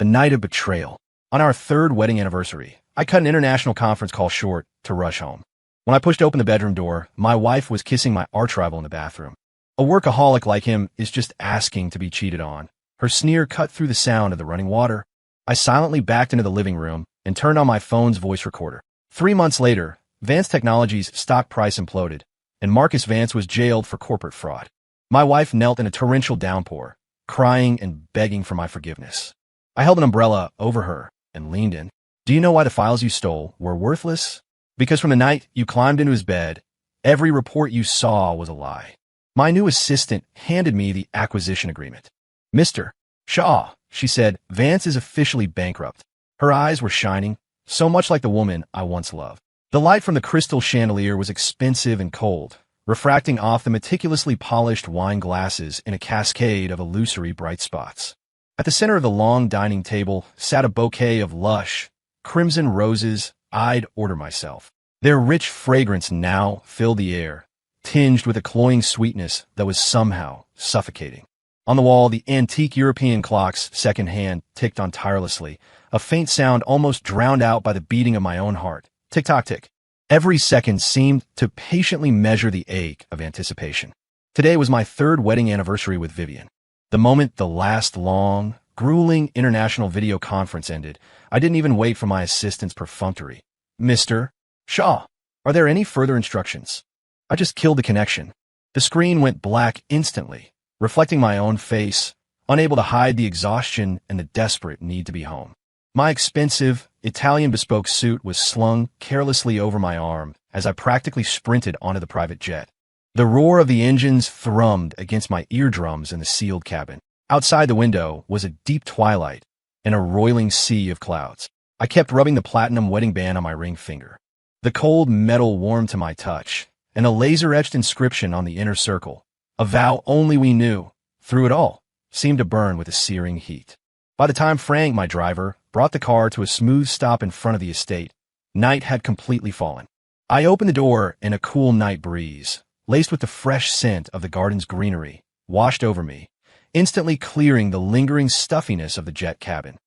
The night of betrayal. On our third wedding anniversary, I cut an international conference call short to rush home. When I pushed open the bedroom door, my wife was kissing my arch-rival in the bathroom. A workaholic like him is just asking to be cheated on. Her sneer cut through the sound of the running water. I silently backed into the living room and turned on my phone's voice recorder. 3 months later, Vance Technologies' stock price imploded, and Marcus Vance was jailed for corporate fraud. My wife knelt in a torrential downpour, crying and begging for my forgiveness. I held an umbrella over her and leaned in. Do you know why the files you stole were worthless? Because from the night you climbed into his bed, every report you saw was a lie. My new assistant handed me the acquisition agreement. Mr. Shaw, she said, Vance is officially bankrupt. Her eyes were shining, so much like the woman I once loved. The light from the crystal chandelier was expensive and cold, refracting off the meticulously polished wine glasses in a cascade of illusory bright spots. At the center of the long dining table sat a bouquet of lush, crimson roses I'd order myself. Their rich fragrance now filled the air, tinged with a cloying sweetness that was somehow suffocating. On the wall, the antique European clock's second hand ticked on tirelessly, a faint sound almost drowned out by the beating of my own heart. Tick-tock-tick. Every second seemed to patiently measure the ache of anticipation. Today was my third wedding anniversary with Vivian. The moment the last long, grueling international video conference ended, I didn't even wait for my assistant's perfunctory. Mr. Shaw, are there any further instructions? I just killed the connection. The screen went black instantly, reflecting my own face, unable to hide the exhaustion and the desperate need to be home. My expensive, Italian bespoke suit was slung carelessly over my arm as I practically sprinted onto the private jet. The roar of the engines thrummed against my eardrums in the sealed cabin. Outside the window was a deep twilight and a roiling sea of clouds. I kept rubbing the platinum wedding band on my ring finger. The cold metal warmed to my touch, and a laser-etched inscription on the inner circle, a vow only we knew, through it all, seemed to burn with a searing heat. By the time Frank, my driver, brought the car to a smooth stop in front of the estate, night had completely fallen. I opened the door and a cool night breeze, laced with the fresh scent of the garden's greenery, washed over me, instantly clearing the lingering stuffiness of the jet cabin.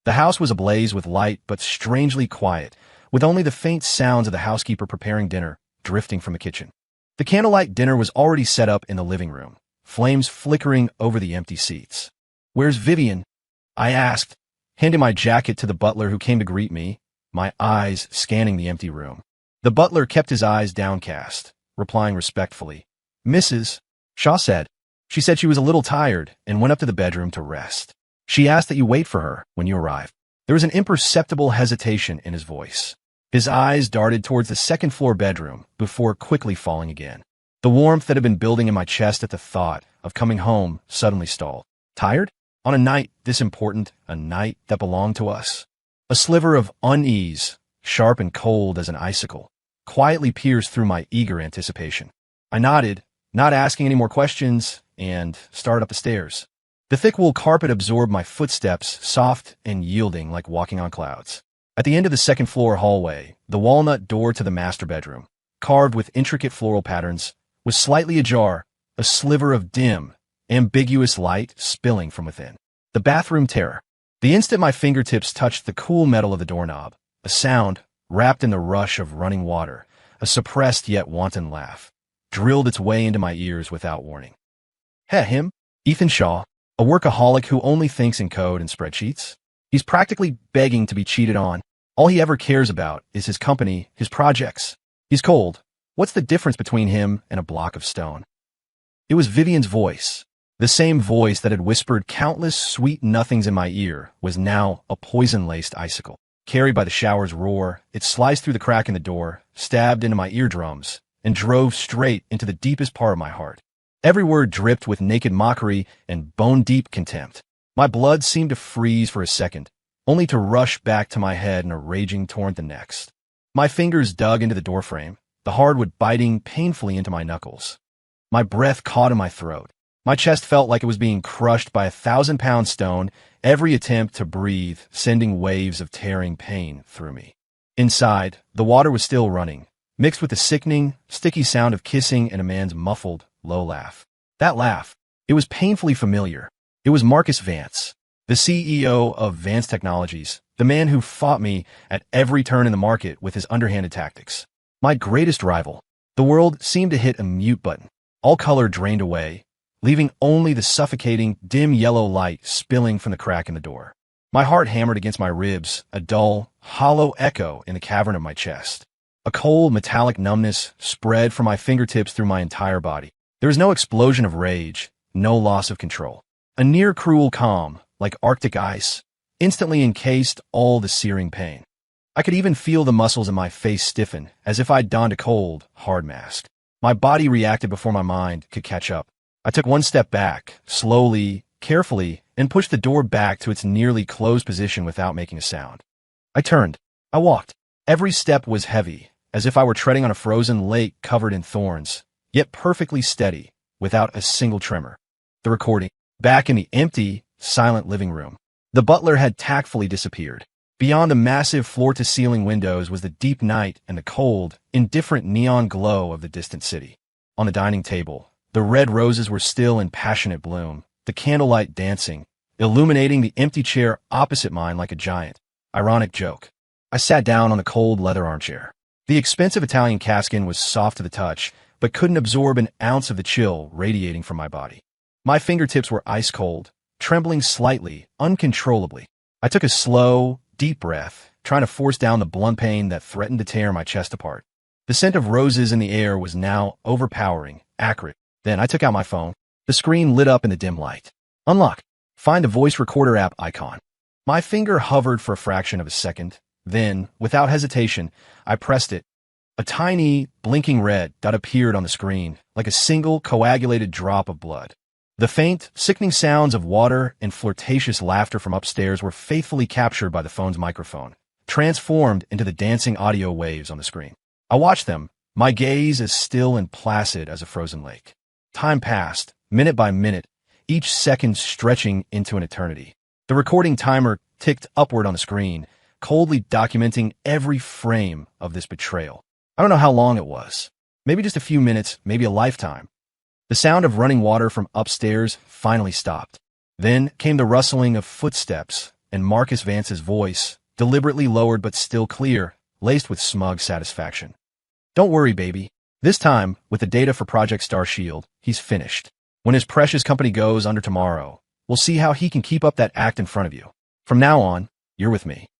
The house was ablaze with light but strangely quiet, with only the faint sounds of the housekeeper preparing dinner drifting from the kitchen. The candlelight dinner was already set up in the living room, flames flickering over the empty seats. Where's Vivian? I asked, handing my jacket to the butler who came to greet me, my eyes scanning the empty room. The butler kept his eyes downcast, replying respectfully. Mrs. Shaw said. She said she was a little tired and went up to the bedroom to rest. She asked that you wait for her when you arrive. There was an imperceptible hesitation in his voice. His eyes darted towards the second-floor bedroom before quickly falling again. The warmth that had been building in my chest at the thought of coming home suddenly stalled. Tired? On a night this important, a night that belonged to us? A sliver of unease, sharp and cold as an icicle, quietly pierced through my eager anticipation. I nodded, not asking any more questions, and started up the stairs. The thick wool carpet absorbed my footsteps, soft and yielding like walking on clouds. At the end of the second-floor hallway, the walnut door to the master bedroom, carved with intricate floral patterns, was slightly ajar, a sliver of dim, ambiguous light spilling from within. The bathroom terror. The instant my fingertips touched the cool metal of the doorknob, a sound, wrapped in the rush of running water, a suppressed yet wanton laugh, drilled its way into my ears without warning. Him? Ethan Shaw, a workaholic who only thinks in code and spreadsheets? He's practically begging to be cheated on. All he ever cares about is his company, his projects. He's cold. What's the difference between him and a block of stone? It was Vivian's voice. The same voice that had whispered countless sweet nothings in my ear was now a poison-laced icicle. Carried by the shower's roar, it sliced through the crack in the door, stabbed into my eardrums, and drove straight into the deepest part of my heart. Every word dripped with naked mockery and bone-deep contempt. My blood seemed to freeze for a second, only to rush back to my head in a raging torrent the next. My fingers dug into the doorframe, the hardwood biting painfully into my knuckles. My breath caught in my throat. My chest felt like it was being crushed by a 1,000-pound stone, every attempt to breathe sending waves of tearing pain through me. Inside, the water was still running, mixed with the sickening, sticky sound of kissing and a man's muffled, low laugh. That laugh, it was painfully familiar. It was Marcus Vance. the CEO of Vance Technologies, the man who fought me at every turn in the market with his underhanded tactics. My greatest rival. The world seemed to hit a mute button. All color drained away, leaving only the suffocating, dim yellow light spilling from the crack in the door. My heart hammered against my ribs, a dull, hollow echo in the cavern of my chest. A cold, metallic numbness spread from my fingertips through my entire body. There was no explosion of rage, no loss of control. A near-cruel calm, like Arctic ice, instantly encased all the searing pain. I could even feel the muscles in my face stiffen, as if I'd donned a cold, hard mask. My body reacted before my mind could catch up. I took one step back, slowly, carefully, and pushed the door back to its nearly closed position without making a sound. I turned. I walked. Every step was heavy, as if I were treading on a frozen lake covered in thorns, yet perfectly steady, without a single tremor. The recording. Back in the empty, silent living room. The butler had tactfully disappeared. Beyond the massive floor-to-ceiling windows was the deep night and the cold, indifferent neon glow of the distant city. On the dining table, the red roses were still in passionate bloom, the candlelight dancing, illuminating the empty chair opposite mine like a giant, ironic joke. I sat down on the cold leather armchair. The expensive Italian calfskin was soft to the touch, but couldn't absorb an ounce of the chill radiating from my body. My fingertips were ice cold, trembling slightly, uncontrollably. I took a slow, deep breath, trying to force down the blunt pain that threatened to tear my chest apart. The scent of roses in the air was now overpowering, acrid. Then I took out my phone. The screen lit up in the dim light. Unlock. Find the voice recorder app icon. My finger hovered for a fraction of a second. Then, without hesitation, I pressed it. A tiny, blinking red dot appeared on the screen, like a single coagulated drop of blood. The faint, sickening sounds of water and flirtatious laughter from upstairs were faithfully captured by the phone's microphone, transformed into the dancing audio waves on the screen. I watched them, my gaze as still and placid as a frozen lake. Time passed, minute by minute, each second stretching into an eternity. The recording timer ticked upward on the screen, coldly documenting every frame of this betrayal. I don't know how long it was. Maybe just a few minutes, maybe a lifetime. The sound of running water from upstairs finally stopped. Then came the rustling of footsteps and Marcus Vance's voice, deliberately lowered but still clear, laced with smug satisfaction. Don't worry, baby. This time, with the data for Project Starshield, he's finished. When his precious company goes under tomorrow, we'll see how he can keep up that act in front of you. From now on, you're with me.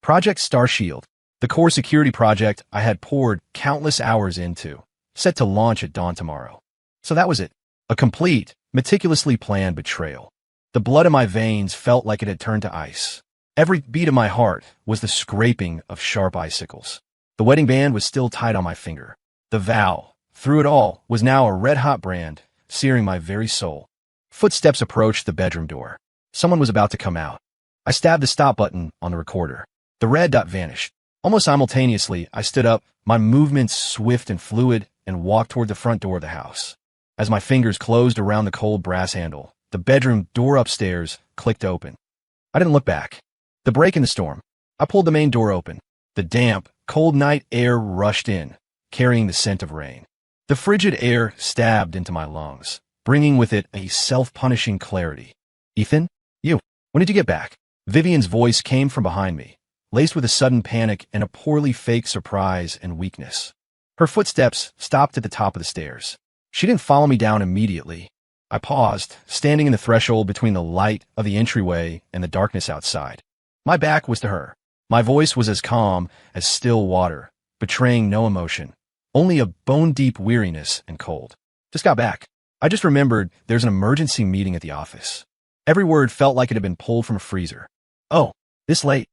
Project Starshield, the core security project I had poured countless hours into, set to launch at dawn tomorrow. So that was it. A complete, meticulously planned betrayal. The blood in my veins felt like it had turned to ice. Every beat of my heart was the scraping of sharp icicles. The wedding band was still tied on my finger. The vow, through it all, was now a red-hot brand, searing my very soul. Footsteps approached the bedroom door. Someone was about to come out. I stabbed the stop button on the recorder. The red dot vanished. Almost simultaneously, I stood up, my movements swift and fluid, and walked toward the front door of the house. As my fingers closed around the cold brass handle, the bedroom door upstairs clicked open. I didn't look back. The break in the storm. I pulled the main door open. The damp, cold night air rushed in, carrying the scent of rain. The frigid air stabbed into my lungs, bringing with it a self-punishing clarity. Ethan? You. When did you get back? Vivian's voice came from behind me, laced with a sudden panic and a poorly faked surprise and weakness. Her footsteps stopped at the top of the stairs. She didn't follow me down immediately. I paused, standing in the threshold between the light of the entryway and the darkness outside. My back was to her. My voice was as calm as still water, betraying no emotion, only a bone-deep weariness and cold. Just got back. I just remembered there's an emergency meeting at the office. Every word felt like it had been pulled from a freezer. Oh, this late?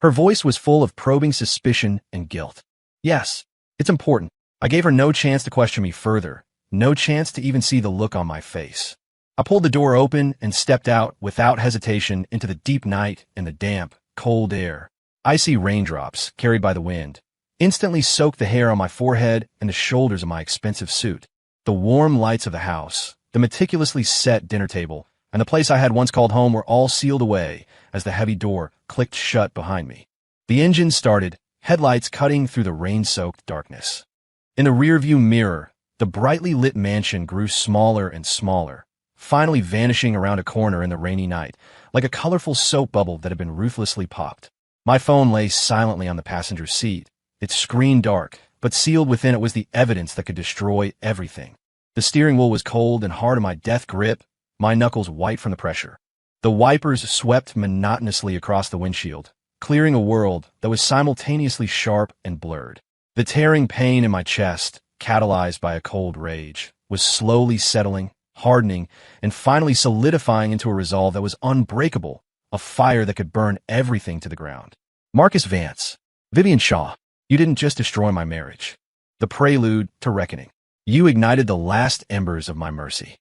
Her voice was full of probing suspicion and guilt. Yes, it's important. I gave her no chance to question me further, no chance to even see the look on my face. I pulled the door open and stepped out without hesitation into the deep night and the damp, cold air. Icy raindrops, carried by the wind, instantly soaked the hair on my forehead and the shoulders of my expensive suit. The warm lights of the house, the meticulously set dinner table, and the place I had once called home were all sealed away as the heavy door clicked shut behind me. The engine started, headlights cutting through the rain-soaked darkness. In the rearview mirror, the brightly lit mansion grew smaller and smaller, finally vanishing around a corner in the rainy night, like a colorful soap bubble that had been ruthlessly popped. My phone lay silently on the passenger seat, its screen dark, but sealed within it was the evidence that could destroy everything. The steering wheel was cold and hard in my death grip, my knuckles white from the pressure. The wipers swept monotonously across the windshield, clearing a world that was simultaneously sharp and blurred. The tearing pain in my chest, catalyzed by a cold rage, was slowly settling, hardening, and finally solidifying into a resolve that was unbreakable, a fire that could burn everything to the ground. Marcus Vance, Vivian Shaw, you didn't just destroy my marriage. The prelude to reckoning. You ignited the last embers of my mercy.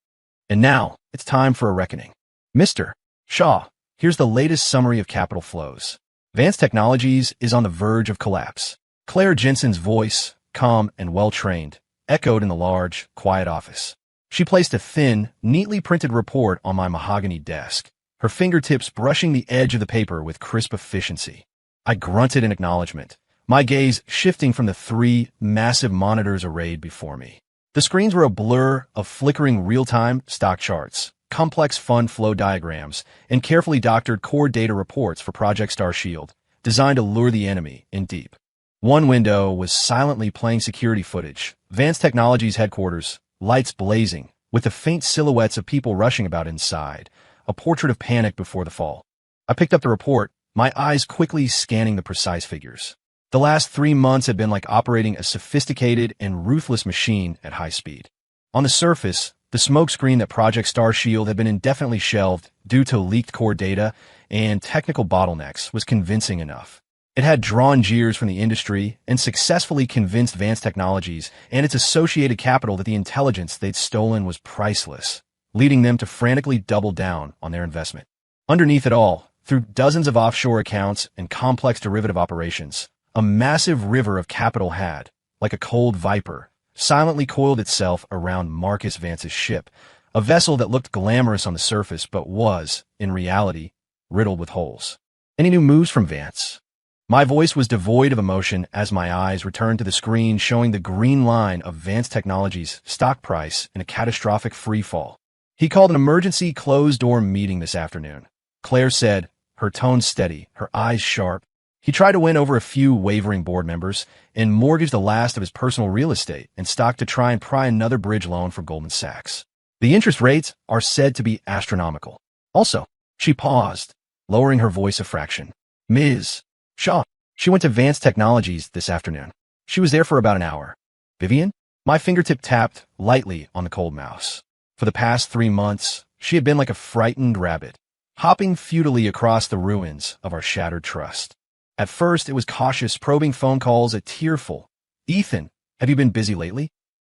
And now, it's time for a reckoning. Mr. Shaw, here's the latest summary of capital flows. Vance Technologies is on the verge of collapse. Claire Jensen's voice, calm and well-trained, echoed in the large, quiet office. She placed a thin, neatly printed report on my mahogany desk, her fingertips brushing the edge of the paper with crisp efficiency. I grunted in acknowledgement, my gaze shifting from the 3 massive monitors arrayed before me. The screens were a blur of flickering real-time stock charts, complex fund flow diagrams, and carefully doctored core data reports for Project Starshield, designed to lure the enemy in deep. One window was silently playing security footage, Vance Technologies headquarters, lights blazing, with the faint silhouettes of people rushing about inside, a portrait of panic before the fall. I picked up the report, my eyes quickly scanning the precise figures. The last 3 months had been like operating a sophisticated and ruthless machine at high speed. On the surface, the smokescreen that Project Starshield had been indefinitely shelved due to leaked core data and technical bottlenecks was convincing enough. It had drawn jeers from the industry and successfully convinced Vance Technologies and its associated capital that the intelligence they'd stolen was priceless, leading them to frantically double down on their investment. Underneath it all, through dozens of offshore accounts and complex derivative operations, a massive river of capital had, like a cold viper, silently coiled itself around Marcus Vance's ship, a vessel that looked glamorous on the surface but was, in reality, riddled with holes. Any new moves from Vance? My voice was devoid of emotion as my eyes returned to the screen showing the green line of Vance Technologies' stock price in a catastrophic freefall. He called an emergency closed-door meeting this afternoon. Claire said, her tone steady, her eyes sharp. He tried to win over a few wavering board members and mortgaged the last of his personal real estate and stock to try and pry another bridge loan for Goldman Sachs. The interest rates are said to be astronomical. Also, she paused, lowering her voice a fraction. Ms. Shaw, she went to Vance Technologies this afternoon. She was there for about an hour. Vivian? My fingertip tapped lightly on the cold mouse. For the past 3 months, she had been like a frightened rabbit, hopping futilely across the ruins of our shattered trust. At first, it was cautious, probing phone calls, a tearful, "Ethan, have you been busy lately?"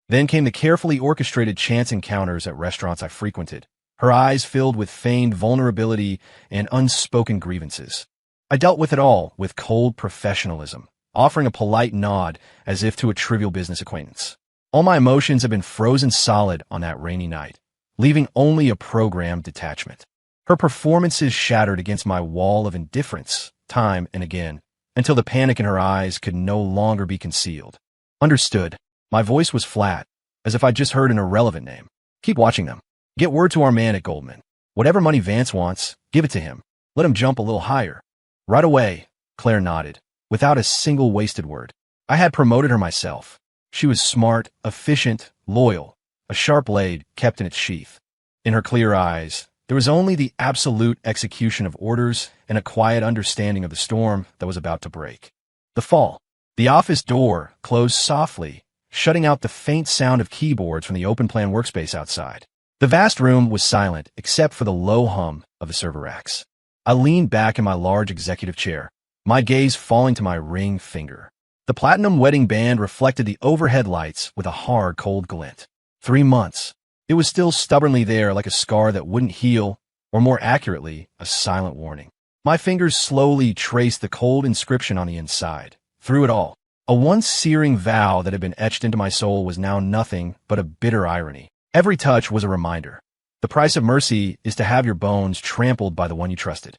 Then came the carefully orchestrated chance encounters at restaurants I frequented, her eyes filled with feigned vulnerability and unspoken grievances. I dealt with it all with cold professionalism, offering a polite nod as if to a trivial business acquaintance. All my emotions had been frozen solid on that rainy night, leaving only a programmed detachment. Her performances shattered against my wall of indifference, time and again, until the panic in her eyes could no longer be concealed. Understood. My voice was flat, as if I'd just heard an irrelevant name. Keep watching them. Get word to our man at Goldman. Whatever money Vance wants, give it to him. Let him jump a little higher. Right away, Claire nodded, without a single wasted word. I had promoted her myself. She was smart, efficient, loyal, a sharp blade kept in its sheath. In her clear eyes, there was only the absolute execution of orders and a quiet understanding of the storm that was about to break. The fall. The office door closed softly, shutting out the faint sound of keyboards from the open-plan workspace outside. The vast room was silent except for the low hum of the server racks. I leaned back in my large executive chair, my gaze falling to my ring finger. The platinum wedding band reflected the overhead lights with a hard, cold glint. 3 months. It was still stubbornly there like a scar that wouldn't heal, or more accurately, a silent warning. My fingers slowly traced the cold inscription on the inside. Through it all, a once searing vow that had been etched into my soul was now nothing but a bitter irony. Every touch was a reminder. The price of mercy is to have your bones trampled by the one you trusted.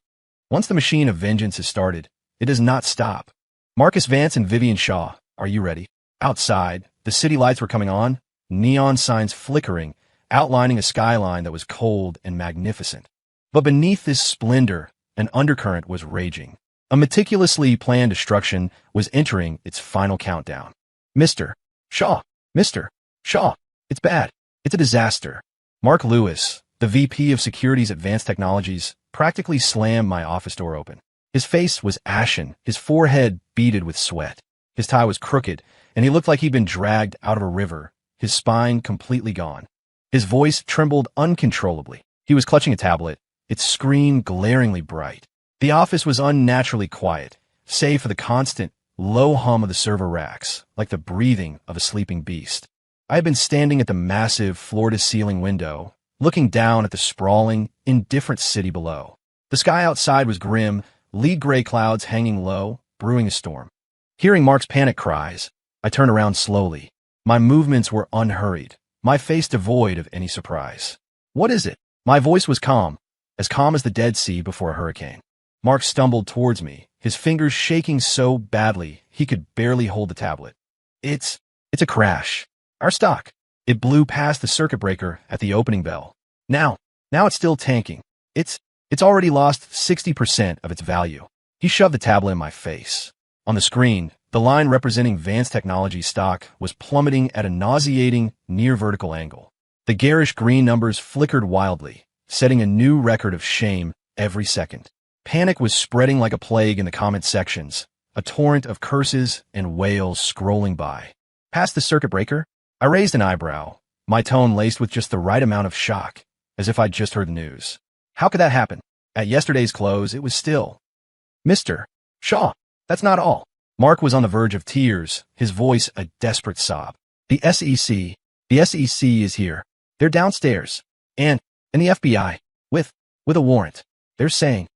Once the machine of vengeance has started, it does not stop. Marcus Vance and Vivian Shaw, are you ready? Outside, the city lights were coming on, neon signs flickering, outlining a skyline that was cold and magnificent. But beneath this splendor, an undercurrent was raging. A meticulously planned destruction was entering its final countdown. Mr. Shaw, Mr. Shaw, it's bad. It's a disaster. Mark Lewis, the VP of Securities Advanced Technologies, practically slammed my office door open. His face was ashen, his forehead beaded with sweat. His tie was crooked, and he looked like he'd been dragged out of a river, his spine completely gone. His voice trembled uncontrollably. He was clutching a tablet, its screen glaringly bright. The office was unnaturally quiet, save for the constant, low hum of the server racks, like the breathing of a sleeping beast. I had been standing at the massive, floor-to-ceiling window, looking down at the sprawling, indifferent city below. The sky outside was grim, lead-gray clouds hanging low, brewing a storm. Hearing Mark's panic cries, I turned around slowly. My movements were unhurried, my face devoid of any surprise. "What is it?" My voice was calm as the Dead Sea before a hurricane. Mark stumbled towards me, his fingers shaking so badly he could barely hold the tablet. It's a crash. Our stock. It blew past the circuit breaker at the opening bell. Now it's still tanking. It's already lost 60% of its value. He shoved the tablet in my face. On the screen, the line representing Vance Technologies stock was plummeting at a nauseating, near-vertical angle. The garish green numbers flickered wildly, setting a new record of shame every second. Panic was spreading like a plague in the comment sections, a torrent of curses and wails scrolling by. Past the circuit breaker, I raised an eyebrow, my tone laced with just the right amount of shock, as if I'd just heard the news. How could that happen? At yesterday's close, it was still. "Mr. Shaw, that's not all." Mark was on the verge of tears, his voice a desperate sob. The SEC is here. They're downstairs. And the FBI, with a warrant. They're saying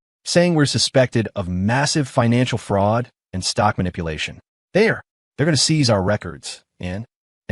we're suspected of massive financial fraud and stock manipulation. They're going to seize our records and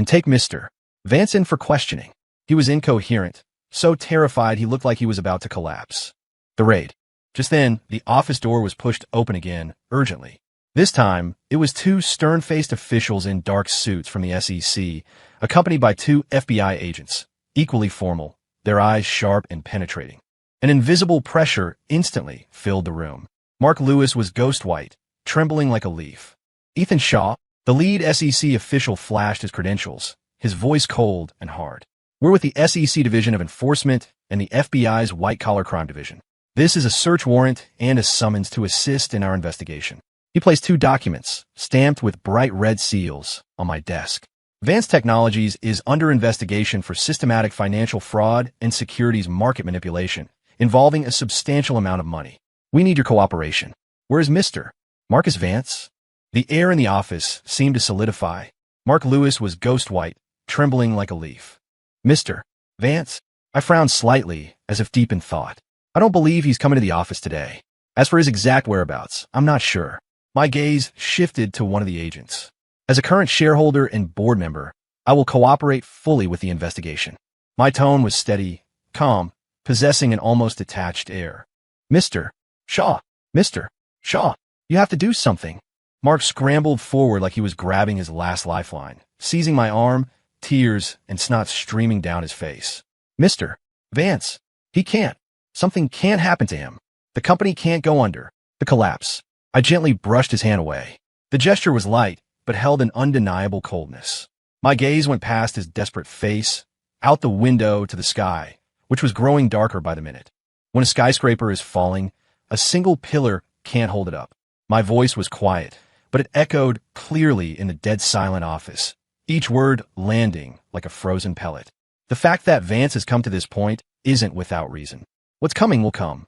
take Mr. Vance in for questioning. He was incoherent, so terrified he looked like he was about to collapse. The raid. Just then, the office door was pushed open again, urgently. This time, it was two stern-faced officials in dark suits from the SEC, accompanied by two FBI agents, equally formal, their eyes sharp and penetrating. An invisible pressure instantly filled the room. Mark Lewis was ghost white, trembling like a leaf. Ethan Shaw, the lead SEC official, flashed his credentials, his voice cold and hard. "We're with the SEC Division of Enforcement and the FBI's White-Collar Crime Division. This is a search warrant and a summons to assist in our investigation." He placed two documents, stamped with bright red seals, on my desk. Vance Technologies is under investigation for systematic financial fraud and securities market manipulation, involving a substantial amount of money. We need your cooperation. Where is Mr. Marcus Vance? The air in the office seemed to solidify. Mark Lewis was ghost white, trembling like a leaf. "Mr. Vance?" I frowned slightly, as if deep in thought. "I don't believe he's coming to the office today. As for his exact whereabouts, I'm not sure." My gaze shifted to one of the agents. "As a current shareholder and board member, I will cooperate fully with the investigation." My tone was steady, calm, possessing an almost detached air. "Mr. Shaw, Mr. Shaw, you have to do something." Mark scrambled forward like he was grabbing his last lifeline, seizing my arm, tears and snot streaming down his face. "Mr. Vance, he can't. Something can't happen to him. The company can't go under. The collapse." I gently brushed his hand away. The gesture was light, but held an undeniable coldness. My gaze went past his desperate face, out the window to the sky, which was growing darker by the minute. When a skyscraper is falling, a single pillar can't hold it up. My voice was quiet, but it echoed clearly in the dead silent office, each word landing like a frozen pellet. The fact that Vance has come to this point isn't without reason. What's coming will come.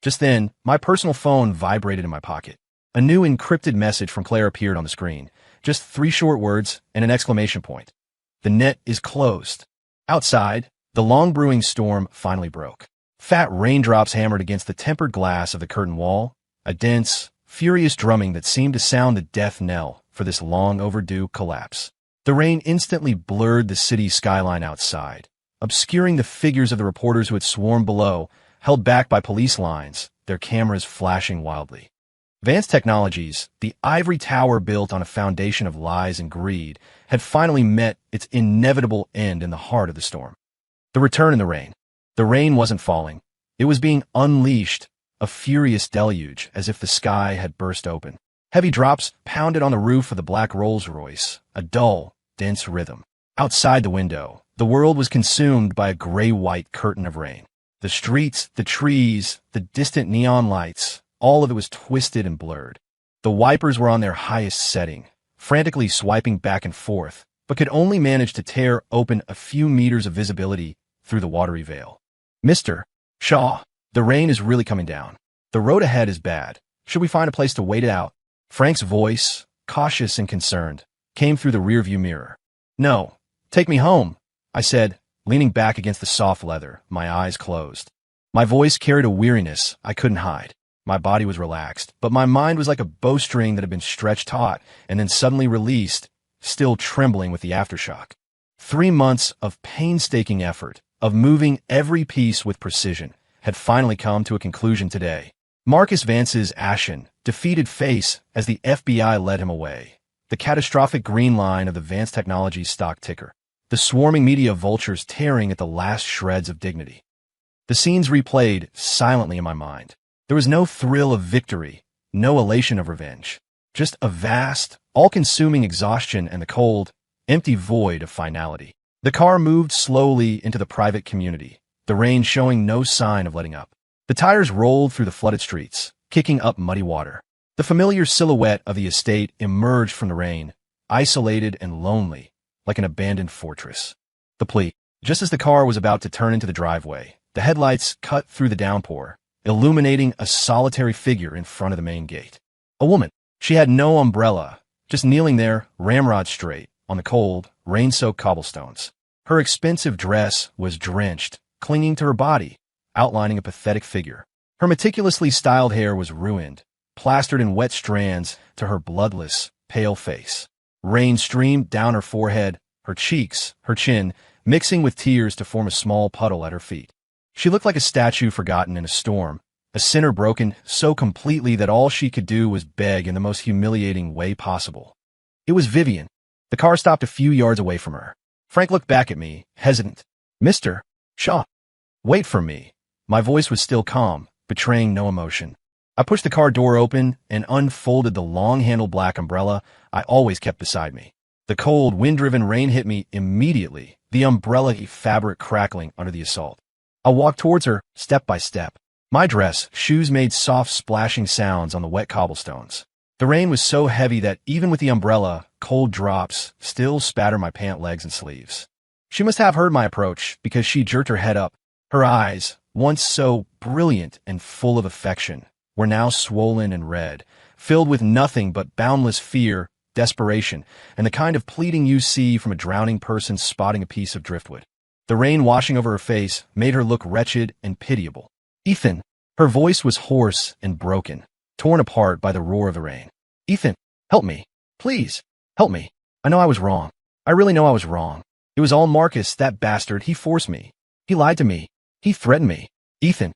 Just then, my personal phone vibrated in my pocket. A new encrypted message from Claire appeared on the screen. Just 3 short words and an exclamation point. "The net is closed." Outside, the long-brewing storm finally broke. Fat raindrops hammered against the tempered glass of the curtain wall, a dense, furious drumming that seemed to sound the death knell for this long-overdue collapse. The rain instantly blurred the city's skyline outside, obscuring the figures of the reporters who had swarmed below, held back by police lines, their cameras flashing wildly. Vance Technologies, the ivory tower built on a foundation of lies and greed, had finally met its inevitable end in the heart of the storm. The return in the rain. The rain wasn't falling. It was being unleashed, a furious deluge, as if the sky had burst open. Heavy drops pounded on the roof of the black Rolls-Royce, a dull, dense rhythm. Outside the window, the world was consumed by a gray-white curtain of rain. The streets, the trees, the distant neon lights, all of it was twisted and blurred. The wipers were on their highest setting, frantically swiping back and forth, but could only manage to tear open a few meters of visibility through the watery veil. Mr. Shaw, the rain is really coming down. The road ahead is bad. Should we find a place to wait it out? Frank's voice, cautious and concerned, came through the rearview mirror. No, take me home, I said, leaning back against the soft leather, my eyes closed. My voice carried a weariness I couldn't hide. My body was relaxed, but my mind was like a bowstring that had been stretched taut and then suddenly released, still trembling with the aftershock. 3 months of painstaking effort, of moving every piece with precision, had finally come to a conclusion today. Marcus Vance's ashen, defeated face as the FBI led him away. The catastrophic green line of the Vance Technologies stock ticker. The swarming media vultures tearing at the last shreds of dignity. The scenes replayed silently in my mind. There was no thrill of victory, no elation of revenge. Just a vast, all-consuming exhaustion and the cold, empty void of finality. The car moved slowly into the private community, the rain showing no sign of letting up. The tires rolled through the flooded streets, kicking up muddy water. The familiar silhouette of the estate emerged from the rain, isolated and lonely, like an abandoned fortress. The plea. Just as the car was about to turn into the driveway, the headlights cut through the downpour, illuminating a solitary figure in front of the main gate. A woman. She had no umbrella, just kneeling there, ramrod straight, on the cold, rain-soaked cobblestones. Her expensive dress was drenched, clinging to her body, outlining a pathetic figure. Her meticulously styled hair was ruined, plastered in wet strands to her bloodless, pale face. Rain streamed down her forehead, her cheeks, her chin, mixing with tears to form a small puddle at her feet. She looked like a statue forgotten in a storm, a sinner broken so completely that all she could do was beg in the most humiliating way possible. It was Vivian. The car stopped a few yards away from her. Frank looked back at me, hesitant. Mr. Shaw. Wait for me. My voice was still calm, betraying no emotion. I pushed the car door open and unfolded the long-handled black umbrella I always kept beside me. The cold, wind-driven rain hit me immediately, the umbrella-y fabric crackling under the assault. I walked towards her, step by step. My dress, shoes made soft splashing sounds on the wet cobblestones. The rain was so heavy that even with the umbrella, cold drops still spattered my pant legs and sleeves. She must have heard my approach because she jerked her head up. Her eyes, once so brilliant and full of affection, were now swollen and red, filled with nothing but boundless fear, desperation, and the kind of pleading you see from a drowning person spotting a piece of driftwood. The rain washing over her face made her look wretched and pitiable. Ethan. Her voice was hoarse and broken, torn apart by the roar of the rain. Ethan, help me. Please, help me. I know I was wrong. I really know I was wrong. It was all Marcus, that bastard. He forced me. He lied to me. He threatened me. Ethan,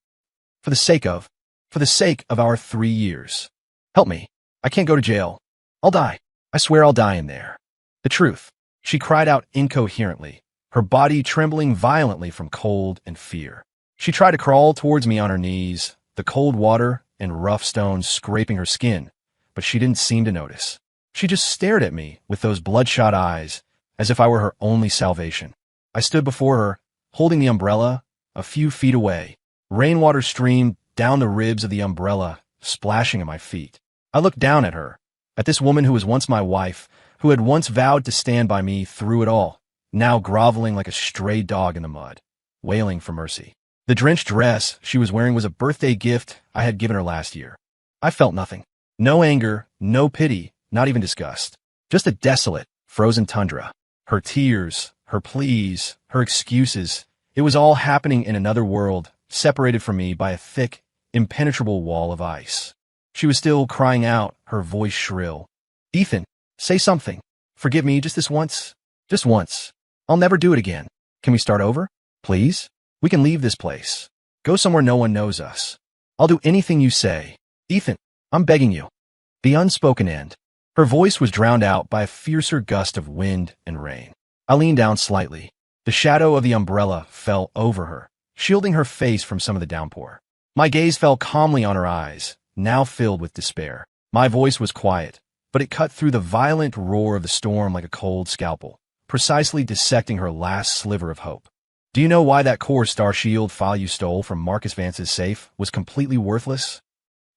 for the sake of our 3 years. Help me. I can't go to jail. I'll die. I swear I'll die in there. The truth. She cried out incoherently, her body trembling violently from cold and fear. She tried to crawl towards me on her knees, the cold water and rough stones scraping her skin, but she didn't seem to notice. She just stared at me with those bloodshot eyes, as if I were her only salvation. I stood before her, holding the umbrella, a few feet away. Rainwater streamed down the ribs of the umbrella, splashing at my feet. I looked down at her, at this woman who was once my wife, who had once vowed to stand by me through it all, now groveling like a stray dog in the mud, wailing for mercy. The drenched dress she was wearing was a birthday gift I had given her last year. I felt nothing. No anger, no pity, not even disgust. Just a desolate, frozen tundra. Her tears, her pleas, her excuses. It was all happening in another world, separated from me by a thick, impenetrable wall of ice. She was still crying out, her voice shrill. Ethan, say something. Forgive me just this once. Just once. I'll never do it again. Can we start over? Please? We can leave this place. Go somewhere no one knows us. I'll do anything you say. Ethan, I'm begging you. The unspoken end. Her voice was drowned out by a fiercer gust of wind and rain. I leaned down slightly. The shadow of the umbrella fell over her, shielding her face from some of the downpour. My gaze fell calmly on her eyes, now filled with despair. My voice was quiet, but it cut through the violent roar of the storm like a cold scalpel, precisely dissecting her last sliver of hope. Do you know why that core Star Shield file you stole from Marcus Vance's safe was completely worthless?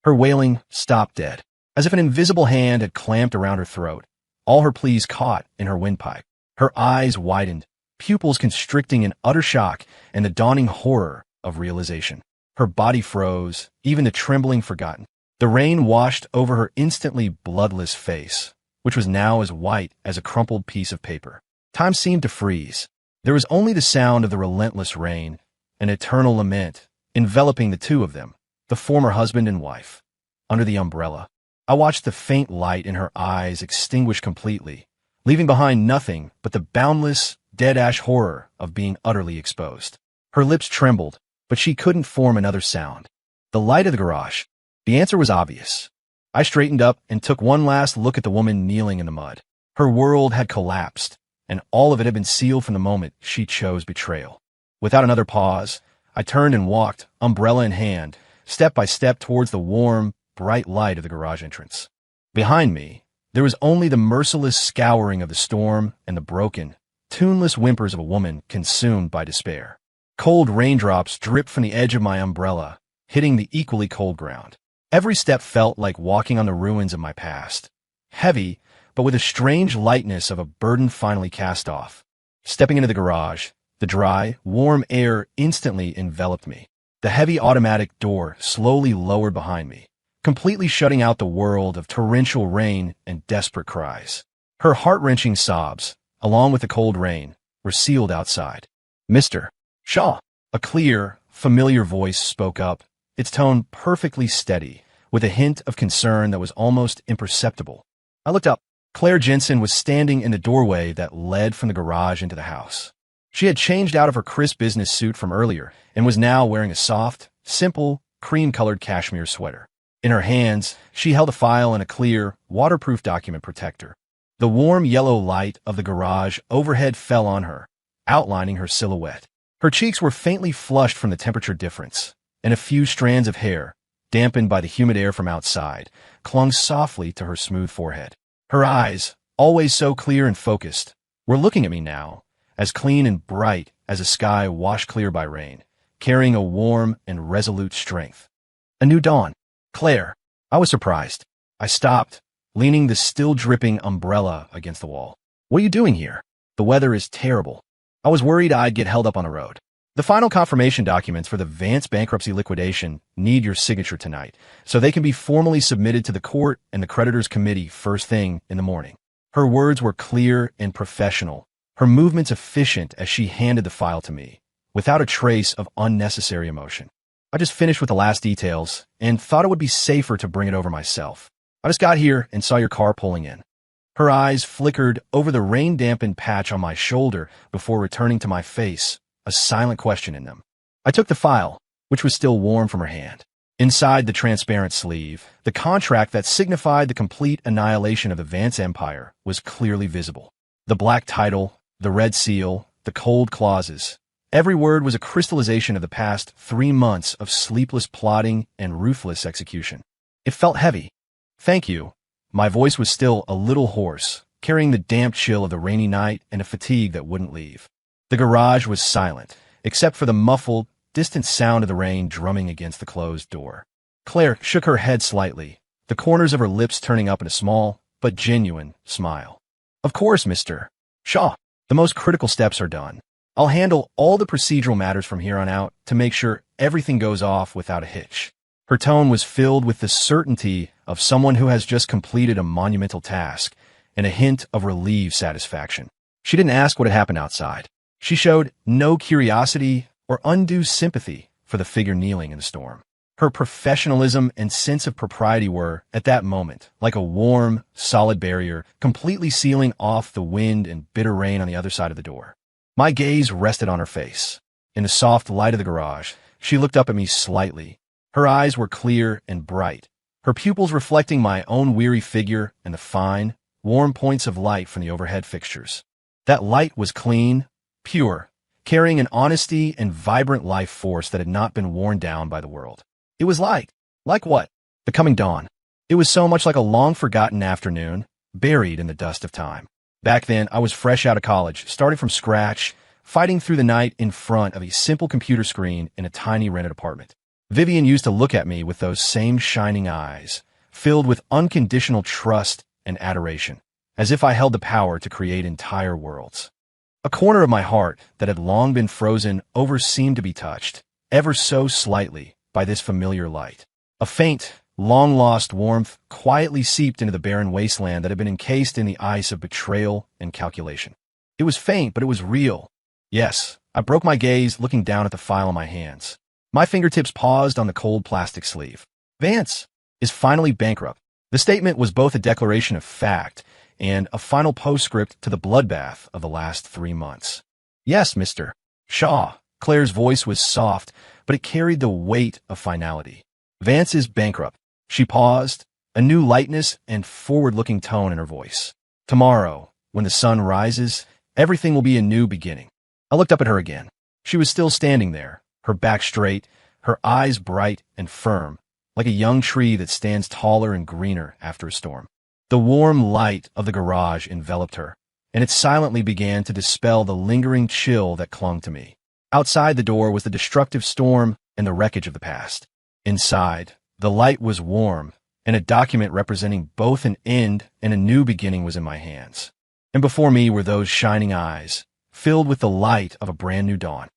Her wailing stopped dead, as if an invisible hand had clamped around her throat, all her pleas caught in her windpipe. Her eyes widened, pupils constricting in utter shock and the dawning horror of realization. Her body froze, even the trembling forgotten. The rain washed over her instantly bloodless face, which was now as white as a crumpled piece of paper. Time seemed to freeze. There was only the sound of the relentless rain, an eternal lament, enveloping the two of them, the former husband and wife. Under the umbrella, I watched the faint light in her eyes extinguish completely, leaving behind nothing but the boundless, dead-ash horror of being utterly exposed. Her lips trembled, but she couldn't form another sound. The light of the garage. The answer was obvious. I straightened up and took one last look at the woman kneeling in the mud. Her world had collapsed, and all of it had been sealed from the moment she chose betrayal. Without another pause, I turned and walked, umbrella in hand, step by step towards the warm, bright light of the garage entrance. Behind me, there was only the merciless scouring of the storm and the broken, tuneless whimpers of a woman consumed by despair. Cold raindrops dripped from the edge of my umbrella, hitting the equally cold ground. Every step felt like walking on the ruins of my past. Heavy, but with a strange lightness of a burden finally cast off. Stepping into the garage, the dry, warm air instantly enveloped me. The heavy automatic door slowly lowered behind me, completely shutting out the world of torrential rain and desperate cries. Her heart-wrenching sobs, along with the cold rain, were sealed outside. "Mr. Shaw," a clear, familiar voice spoke up, its tone perfectly steady, with a hint of concern that was almost imperceptible. I looked up. Claire Jensen was standing in the doorway that led from the garage into the house. She had changed out of her crisp business suit from earlier and was now wearing a soft, simple, cream-colored cashmere sweater. In her hands, she held a file and a clear, waterproof document protector. The warm yellow light of the garage overhead fell on her, outlining her silhouette. Her cheeks were faintly flushed from the temperature difference, and a few strands of hair, dampened by the humid air from outside, clung softly to her smooth forehead. Her eyes, always so clear and focused, were looking at me now, as clean and bright as a sky washed clear by rain, carrying a warm and resolute strength. A new dawn. "Claire." I was surprised. I stopped, leaning the still-dripping umbrella against the wall. "What are you doing here? The weather is terrible." I was worried I'd get held up on the road. "The final confirmation documents for the Vance bankruptcy liquidation need your signature tonight, so they can be formally submitted to the court and the creditors committee first thing in the morning." Her words were clear and professional, her movements efficient as she handed the file to me, without a trace of unnecessary emotion. I just finished with the last details and thought it would be safer to bring it over myself. "I just got here and saw your car pulling in." Her eyes flickered over the rain-dampened patch on my shoulder before returning to my face, a silent question in them. I took the file, which was still warm from her hand. Inside the transparent sleeve, the contract that signified the complete annihilation of the Vance Empire was clearly visible. The black title, the red seal, the cold clauses. Every word was a crystallization of the past 3 months of sleepless plotting and ruthless execution. It felt heavy. "Thank you." My voice was still a little hoarse, carrying the damp chill of the rainy night and a fatigue that wouldn't leave. The garage was silent, except for the muffled, distant sound of the rain drumming against the closed door. Claire shook her head slightly, the corners of her lips turning up in a small, but genuine, smile. "Of course, Mr. Shaw. The most critical steps are done. I'll handle all the procedural matters from here on out to make sure everything goes off without a hitch." Her tone was filled with the certainty of someone who has just completed a monumental task and a hint of relieved satisfaction. She didn't ask what had happened outside. She showed no curiosity or undue sympathy for the figure kneeling in the storm. Her professionalism and sense of propriety were, at that moment, like a warm, solid barrier, completely sealing off the wind and bitter rain on the other side of the door. My gaze rested on her face. In the soft light of the garage, she looked up at me slightly. Her eyes were clear and bright, her pupils reflecting my own weary figure and the fine, warm points of light from the overhead fixtures. That light was clean, pure, carrying an honesty and vibrant life force that had not been worn down by the world. It was like what? The coming dawn. It was so much like a long-forgotten afternoon, buried in the dust of time. Back then, I was fresh out of college, starting from scratch, fighting through the night in front of a simple computer screen in a tiny rented apartment. Vivian used to look at me with those same shining eyes, filled with unconditional trust and adoration, as if I held the power to create entire worlds. A corner of my heart that had long been frozen over seemed to be touched, ever so slightly, by this familiar light. A faint, long-lost warmth quietly seeped into the barren wasteland that had been encased in the ice of betrayal and calculation. It was faint, but it was real. Yes, I broke my gaze, looking down at the file in my hands. My fingertips paused on the cold plastic sleeve. Vance is finally bankrupt. The statement was both a declaration of fact and a final postscript to the bloodbath of the last 3 months. Yes, Mr. Shaw. Claire's voice was soft, but it carried the weight of finality. Vance is bankrupt. She paused, a new lightness and forward-looking tone in her voice. Tomorrow, when the sun rises, everything will be a new beginning. I looked up at her again. She was still standing there, her back straight, her eyes bright and firm, like a young tree that stands taller and greener after a storm. The warm light of the garage enveloped her, and it silently began to dispel the lingering chill that clung to me. Outside the door was the destructive storm and the wreckage of the past. Inside, the light was warm, and a document representing both an end and a new beginning was in my hands. And before me were those shining eyes, filled with the light of a brand new dawn.